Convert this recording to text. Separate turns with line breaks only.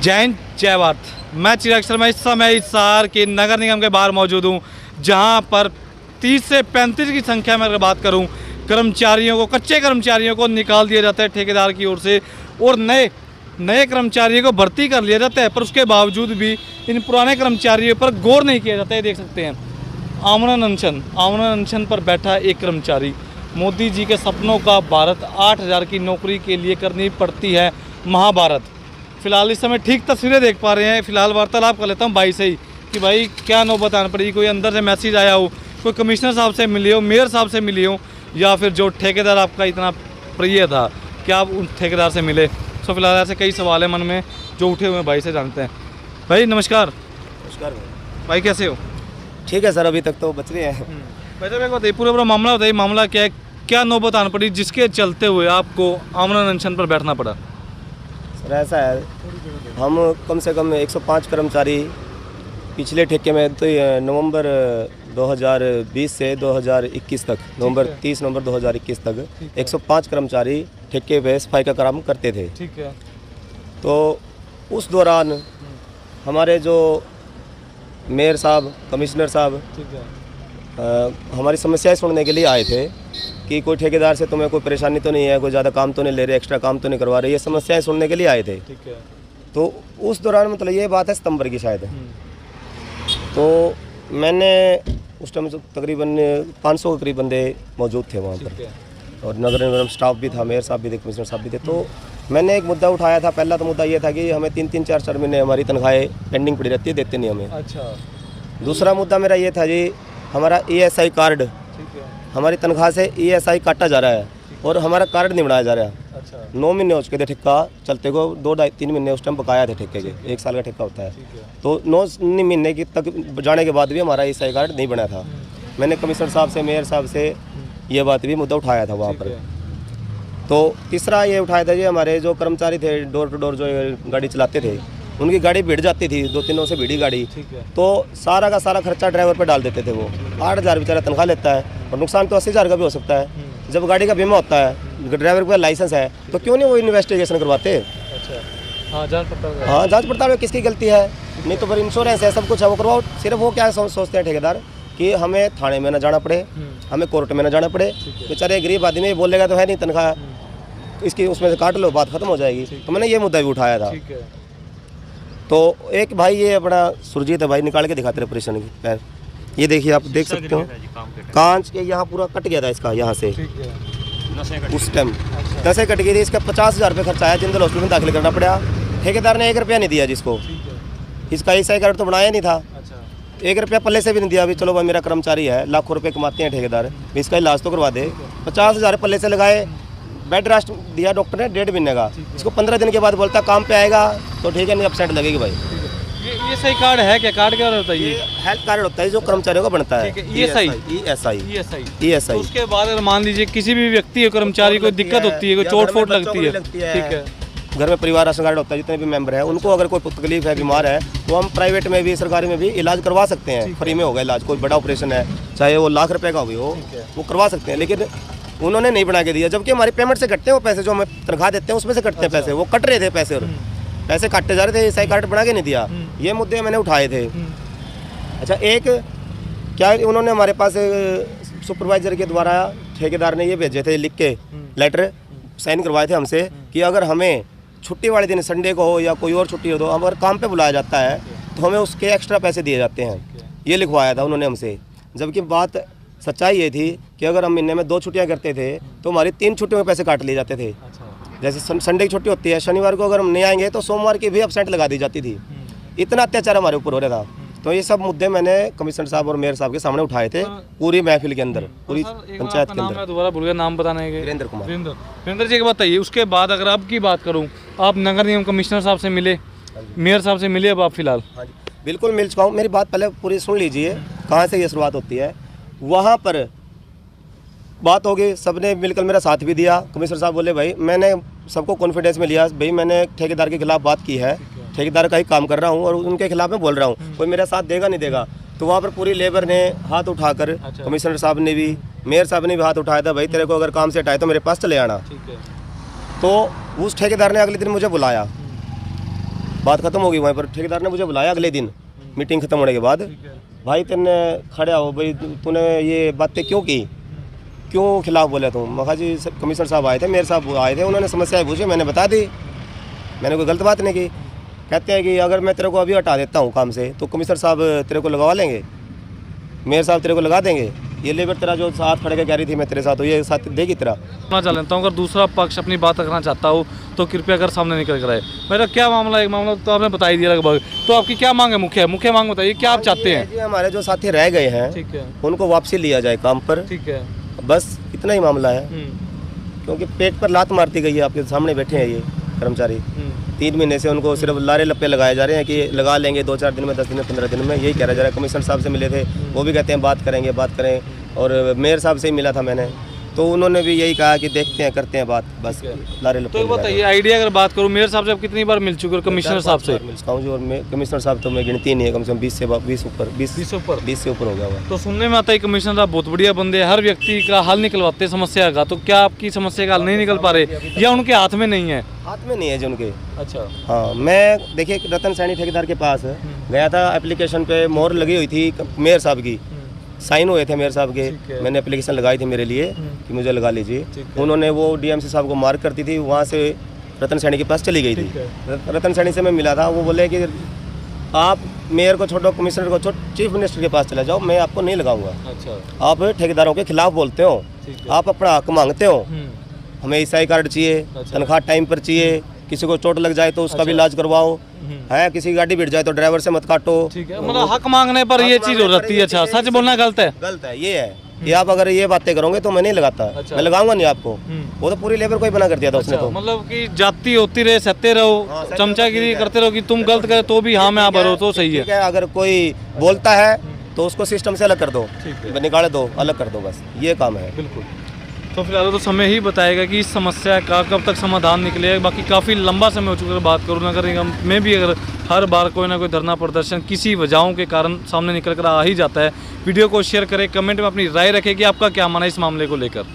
जय हिंद जय भारत। मैं चिराग शर्मा इस समय इस शहर के नगर निगम के बाहर मौजूद हूँ, जहाँ पर 30 से 35 की संख्या में अगर बात करूँ, कर्मचारियों को, कच्चे कर्मचारियों को निकाल दिया जाता है ठेकेदार की ओर से और नए कर्मचारियों को भर्ती कर लिया जाता है। पर उसके बावजूद भी इन पुराने कर्मचारियों पर गौर नहीं किया जाता है। देख सकते हैं आमरण अनशन पर बैठा एक कर्मचारी। मोदी जी के सपनों का भारत, 8,000 की नौकरी के लिए करनी पड़ती है महाभारत। फिलहाल इस समय ठीक तस्वीरें देख पा रहे हैं। फिलहाल वार्तालाप कर लेता हूँ भाई से ही कि भाई क्या नौबत आना पड़ी, कोई अंदर से मैसेज आया हो, कोई कमिश्नर साहब से मिले हो, मेयर साहब से मिले हो, या फिर जो ठेकेदार आपका इतना प्रिय था, क्या आप उन ठेकेदार से मिले? सो फिलहाल ऐसे कई सवाल हैं मन में जो उठे हुए हैं, भाई से जानते हैं। भाई नमस्कार।
नमस्कार
भाई कैसे हो?
ठीक है सर, अभी तक तो बच रहे हैं।
भाई साहब एक बताइए, पूरा मामला बताइए, मामला क्या है, क्या नौबत आना पड़ी जिसके चलते हुए आपको आमरण अनशन पर बैठना पड़ा?
सर ऐसा है, हम कम से कम 105 कर्मचारी पिछले ठेके में तो नवंबर 2020 से 2021 तक, नवंबर 30 नवंबर 2021 तक 105 कर्मचारी ठेके पे सफाई का काम करते थे।
ठीक है।
तो उस दौरान हमारे जो मेयर साहब, कमिश्नर साहब
ठीक है।
हमारी समस्याएं सुनने के लिए आए थे कि कोई ठेकेदार से तुम्हें कोई परेशानी तो नहीं है, कोई ज़्यादा काम तो नहीं ले रहे, एक्स्ट्रा काम तो नहीं करवा रहे, ये समस्याएं सुनने के लिए आए थे।
ठीक है।
तो उस दौरान मतलब ये बात है सितंबर की शायद, तो मैंने उस टाइम तकरीबन 500 के करीब बंदे मौजूद थे वहाँ पर, और नगर निगम स्टाफ भी था, मेयर साहब भी थे, कमिश्नर साहब भी थे। तो मैंने एक मुद्दा उठाया था। पहला तो मुद्दा ये था कि हमें 3-3 4-4 महीने हमारी तनख्वाहें पेंडिंग पड़ी रहती है, देते नहीं हमें।
अच्छा।
दूसरा मुद्दा मेरा ये था जी, हमारा ESI कार्ड, हमारी तनख्वाह से ESI काटा जा रहा है और हमारा कार्ड नहीं बनाया जा रहा।
अच्छा।
9 महीने हो चुके थे ठेका चलते को, 2-2.5-3 महीने उस टाइम बकाया थे ठेके के, 1 साल का ठेका होता है। तो 9 महीने की तक जाने के बाद भी हमारा ESI कार्ड नहीं बना था। मैंने कमिश्नर साहब से, मेयर साहब से ये बात भी मुद्दा उठाया था वहाँ पर। तो तीसरा ये उठाया था जी, हमारे जो कर्मचारी थे, डोर टू डोर जो गाड़ी चलाते थे, उनकी गाड़ी भिड़ जाती थी, 2-3 से भिड़ी गाड़ी, तो सारा का सारा खर्चा ड्राइवर पे डाल देते थे। वो 8,000 बेचारा तनख्वाह लेता है और नुकसान तो 80,000 का भी हो सकता है। जब गाड़ी का बीमा होता है, ड्राइवर का लाइसेंस है, तो क्यों नहीं वो इन्वेस्टिगेशन करवाते?
अच्छा। हाँ, जांच पड़ताल।
हाँ, जांच पड़ताल में किसकी गलती है? नहीं तो फिर इंश्योरेंस है, सब कुछ है, वो करवाओ। सिर्फ वो क्या सोचते हैं ठेकेदार कि हमें थाने में ना जाना पड़े, हमें कोर्ट में ना जाना पड़े। बेचारे गरीब आदमी बोलेगा तो है नहीं तनख्वाह, इसकी उसमें से काट लो, बात खत्म हो जाएगी। तो मैंने ये मुद्दा भी उठाया था। तो एक भाई ये अपना सुरजीत है भाई, निकाल के दिखाते रहे ऑपरेशन की पैर, ये देखिए, आप देख सकते हो कांच के यहाँ पूरा कट गया था इसका, यहाँ से उस टाइम नसें कट गई थी। इसका 50,000 रुपये खर्चा आया, जिंदल हॉस्पिटल में दाखिल करना पड़ा। ठेकेदार ने 1 रुपया नहीं दिया जिसको, इसका ESI कार्ड तो बनाया नहीं था। 1 रुपया पल्ले से भी नहीं दिया। अभी चलो भाई मेरा कर्मचारी है, लाखों रुपये कमाते हैं ठेकेदार, इसका इलाज तो करवा दे। 50,000 पल्ले से लगाए, बेड रेस्ट दिया डॉक्टर ने 1.5 महीने का। इसको 15 दिन के बाद बोलता काम पे आएगा तो ठीक है, नहीं अपसेंट लगेगी भाई।
ये सही कार्ड है क्या? कार्ड क्या होता है? ये
हेल्थ कार्ड होता है जो कर्मचारियों का बनता है। ESI।
उसके बाद अगर मान लीजिए किसी भी व्यक्ति कर्मचारी को दिक्कत होती है, कोई चोट फोट लगती है, ठीक है,
घर में परिवार राशन कार्ड होता है, जितने भी मेंबर है उनको अगर कोई तकलीफ है, बीमार है, तो हम प्राइवेट में भी सरकारी में भी इलाज करवा सकते हैं। फ्री में होगा इलाज, कोई बड़ा ऑपरेशन है, चाहे वो लाख रुपए का हो, वो करवा सकते हैं। लेकिन उन्होंने नहीं बना के दिया, जबकि हमारी पेमेंट से कटते हैं वो पैसे, जो हमें तनख्वाह देते हैं उसमें से कटते हैं पैसे, वो कट रहे थे पैसे, और पैसे काटते जा रहे थे। ESI कार्ड बना के नहीं दिया। ये मुद्दे मैंने उठाए थे। अच्छा, एक क्या उन्होंने हमारे पास सुपरवाइजर के द्वारा ठेकेदार ने ये भेजे थे लिख के लेटर, साइन करवाए थे हमसे कि अगर हमें छुट्टी वाले दिन, संडे को हो या कोई और छुट्टी हो, तो अगर काम पे बुलाया जाता है तो हमें उसके एक्स्ट्रा पैसे दिए जाते हैं। ये लिखवाया था उन्होंने हमसे। जबकि बात सच्चाई ये थी कि अगर हम महीने में 2 छुट्टियां करते थे तो हमारी 3 छुट्टियों में पैसे काट लिए जाते थे। जैसे संडे की छुट्टी होती है, शनिवार को अगर हम नहीं आएंगे तो सोमवार की भी अपसेंट लगा दी जाती थी। इतना अत्याचार हमारे ऊपर हो रहा था। तो ये सब मुद्दे मैंने कमिश्नर साहब और मेयर साहब के सामने उठाए थे, पूरी महफिल के अंदर, पूरी पंचायत के अंदर।
दोबारा भूल गया नाम बताने के।
वीरेंद्र कुमार।
वीरेंद्र जी, एक बताइए, उसके बाद अगर अब की बात करूँ, आप नगर निगम कमिश्नर साहब से मिले, मेयर साहब से मिले अब आप फिलहाल?
हाँ जी, बिल्कुल मिल चुका हूँ। मेरी बात पहले पूरी सुन लीजिए, कहाँ से ये शुरुआत होती है। वहाँ पर बात होगी, सबने मिलकर मेरा साथ भी दिया। कमिश्नर साहब बोले भाई, मैंने सबको कॉन्फिडेंस में लिया, भाई मैंने ठेकेदार के खिलाफ बात की है, ठेकेदार का ही काम कर रहा हूँ और उनके खिलाफ मैं बोल रहा हूँ, कोई मेरा साथ देगा नहीं देगा। तो वहाँ पर पूरी लेबर ने हाथ उठाकर, कमिश्नर साहब ने भी, मेयर साहब ने भी हाथ उठाया था, भाई तेरे को अगर काम से हटाए तो मेरे पास चले आना। तो उस ठेकेदार ने अगले दिन मुझे बुलाया बात खत्म होगी वहीं पर। ठेकेदार ने मुझे बुलाया अगले दिन मीटिंग खत्म होने के बाद, भाई तेने खड़ा हो भाई, तूने ये बातें क्यों की, क्यों खिलाफ बोले तुम? मैं कहा जी कमिश्नर साहब आए थे, मेयर साहब आए थे, उन्होंने समस्याएं पूछी, मैंने बता दी, मैंने कोई गलत बात नहीं की। कहते हैं कि अगर मैं तेरे को अभी हटा देता हूँ काम से तो कमिश्नर साहब तेरे को लगवा लेंगे, मेयर साहब तेरे को लगा देंगे, ये लेबर तेरा जो साथ खड़े के कह रही थी मैं तेरे साथ, तो ये साथ देगी तेरा।
मैं चाह लेता हूँ, अगर दूसरा पक्ष अपनी बात रखना चाहता हो तो कृपया कर सामने निकल कर आए। मेरा क्या मामला, एक मामला तो आपने बता ही दिया लगभग, तो आपकी क्या मांग है? मुख्य मांग बताइए, क्या आप चाहते हैं?
जी हमारे जो साथी रह गए हैं,
ठीक है,
उनको वापसी लिया जाए काम पर,
ठीक है,
बस इतना ही मामला है। क्योंकि पेट पर लात मारती गई है, आपके सामने बैठे हैं ये कर्मचारी, 3 महीने से उनको सिर्फ लारे लप्पे लगाए जा रहे हैं कि लगा लेंगे 2-4 दिन में, 10 दिन में, 15 दिन में, यही कह रहा जा रहा है। कमिश्नर साहब से मिले थे, वो भी कहते हैं बात करें, और मेयर साहब से ही मिला था मैंने, तो उन्होंने भी यही कहा कि देखते हैं, करते हैं बात, बस लारे लप्पे।
तो बताइए आइडिया, अगर बात करूँ मेयर साहब से आप कितनी बार मिल चुके हो, कमिश्नर साहब से?
और कमिश्नर साहब तो मैं गिनती नहीं है, कम से कम 20 से ऊपर हो गया हुआ।
तो सुनने में आता है कमिश्नर साहब बहुत बढ़िया बंदे, हर व्यक्ति का हल निकलवाते समस्या का, तो क्या आपकी समस्या का हल नहीं निकल पा रहे या उनके हाथ में नहीं है?
हाथ में नहीं है जो उनके।
अच्छा,
हाँ, मैं देखिए रतन सैनी ठेकेदार के पास गया था, एप्लीकेशन पे मोहर लगी हुई थी मेयर साहब की, साइन हुए थे मेयर साहब के, मैंने एप्लीकेशन लगाई थी मेरे लिए कि मुझे लगा लीजिए। उन्होंने वो डीएमसी साहब को मार्क करती थी, वहाँ से रतन सैनी के पास चली गई थी। रतन सैनी से मैं मिला था, वो बोले कि आप मेयर को छोड़ो, कमिश्नर को छोड़ो, चीफ मिनिस्टर के पास चले जाओ, मैं आपको नहीं लगाऊंगा।
अच्छा,
आप ठेकेदारों के खिलाफ बोलते हो, आप अपना हक मांगते हो, हमें ईसाई कार्ड चाहिए, तनख्वाह टाइम पर चाहिए, किसी को चोट लग जाए तो उसका भी इलाज करवाओ, है किसी की गाड़ी भिड़ जाए तो ड्राइवर से मत काटो।
ठीक है, मतलब हक मांगने पर ये चीज हो जाती है। अच्छा, सच बोलना गलत है?
गलत है, ये है ये आप अगर ये बातें करोगे तो मैं नहीं लगाता।
अच्छा।
मैं लगाऊंगा नहीं आपको, वो तो पूरी लेबर को ही बना कर दिया था उसने। तो
मतलब कि जाति होती रहे, सहते रहो, चमचागिरी करते रहो कि तुम गलत करे तो भी हाँ में आप भरो तो सही है।
अगर कोई बोलता है तो उसको सिस्टम से अलग कर दो, निकाल दो, अलग कर दो, बस ये काम है।
बिल्कुल। तो फिलहाल तो समय ही बताएगा कि इस समस्या का कब तक समाधान निकलेगा। बाकी काफ़ी लंबा समय हो चुका है। बात करूँ नगर निगम में भी अगर हर बार कोई ना कोई धरना प्रदर्शन किसी वजहों के कारण सामने निकल कर आ ही जाता है। वीडियो को शेयर करें, कमेंट में अपनी राय रखें कि आपका क्या मानना है इस मामले को लेकर।